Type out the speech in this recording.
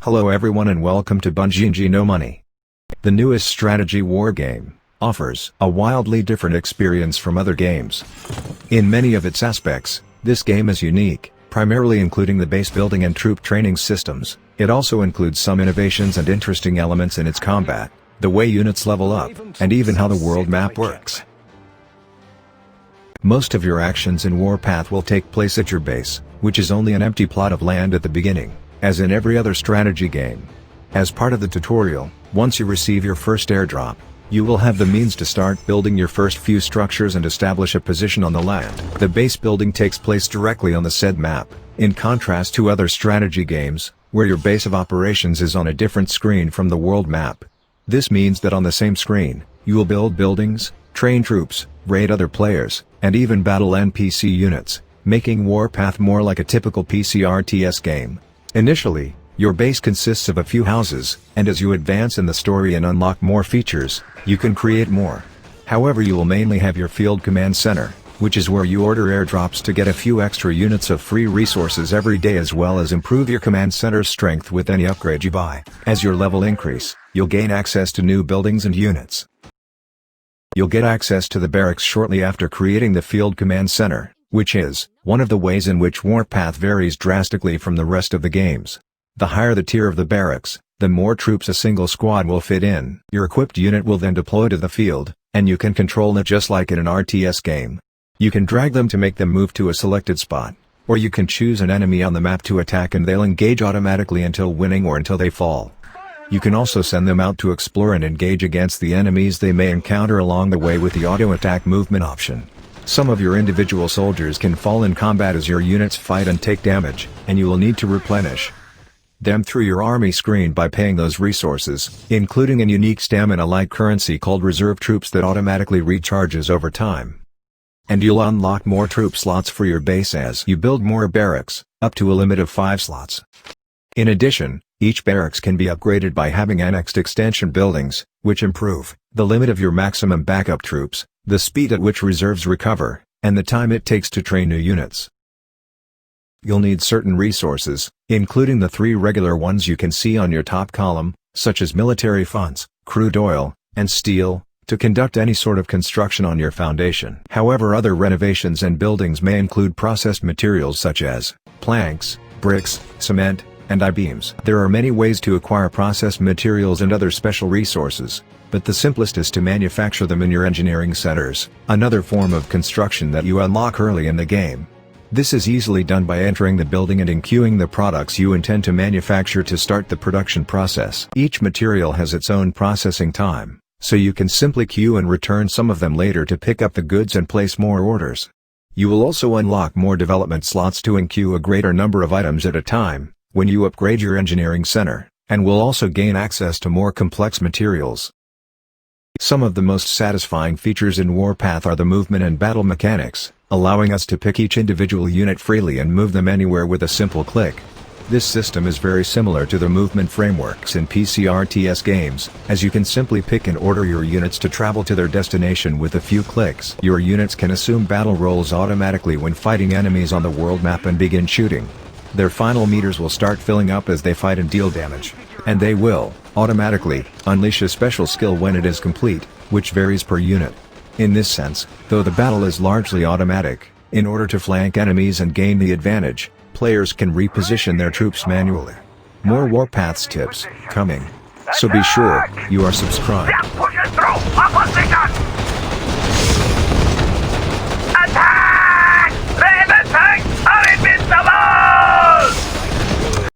Hello everyone and welcome to Bungie No Money. The newest strategy war game offers a wildly different experience from other games. In many of its aspects, this game is unique, primarily including the base building and troop training systems. It also includes some innovations and interesting elements in its combat, the way units level up, and even how the world map works. Most of your actions in Warpath will take place at your base, which is only an empty plot of land at the beginning, as in every other strategy game. As part of the tutorial, once you receive your first airdrop, you will have the means to start building your first few structures and establish a position on the land. The base building takes place directly on the said map, in contrast to other strategy games, where your base of operations is on a different screen from the world map. This means that on the same screen, you will build buildings, train troops, raid other players, and even battle NPC units, making Warpath more like a typical PC RTS game. Initially, your base consists of a few houses, and as you advance in the story and unlock more features, you can create more. However, you will mainly have your field command center, which is where you order airdrops to get a few extra units of free resources every day, as well as improve your command center's strength with any upgrade you buy. As your level increase, you'll gain access to new buildings and units. You'll get access to the barracks shortly after creating the field command center, which is one of the ways in which Warpath varies drastically from the rest of the games. The higher the tier of the barracks, the more troops a single squad will fit in. Your equipped unit will then deploy to the field, and you can control it just like in an RTS game. You can drag them to make them move to a selected spot, or you can choose an enemy on the map to attack and they'll engage automatically until winning or until they fall. You can also send them out to explore and engage against the enemies they may encounter along the way with the auto attack movement option. Some of your individual soldiers can fall in combat as your units fight and take damage, and you will need to replenish them through your army screen by paying those resources, including a unique stamina-like currency called reserve troops that automatically recharges over time. And you'll unlock more troop slots for your base as you build more barracks, up to a limit of 5 slots. In addition, each barracks can be upgraded by having annexed extension buildings, which improve the limit of your maximum backup troops, the speed at which reserves recover, and the time it takes to train new units. You'll need certain resources, including the 3 regular ones you can see on your top column, such as military funds, crude oil, and steel, to conduct any sort of construction on your foundation. However, other renovations and buildings may include processed materials such as planks, bricks, cement, and I-beams. There are many ways to acquire processed materials and other special resources, but the simplest is to manufacture them in your engineering centers, another form of construction that you unlock early in the game. This is easily done by entering the building and enqueuing the products you intend to manufacture to start the production process. Each material has its own processing time, so you can simply queue and return some of them later to pick up the goods and place more orders. You will also unlock more development slots to enqueue a greater number of items at a time when you upgrade your engineering center, and will also gain access to more complex materials. Some of the most satisfying features in Warpath are the movement and battle mechanics, allowing us to pick each individual unit freely and move them anywhere with a simple click. This system is very similar to the movement frameworks in PC RTS games, as you can simply pick and order your units to travel to their destination with a few clicks. Your units can assume battle roles automatically when fighting enemies on the world map and begin shooting. Their final meters will start filling up as they fight and deal damage, and they will automatically unleash a special skill when it is complete, which varies per unit. In this sense, though the battle is largely automatic, in order to flank enemies and gain the advantage, players can reposition their troops manually. More Warpaths tips coming, so be sure you are subscribed.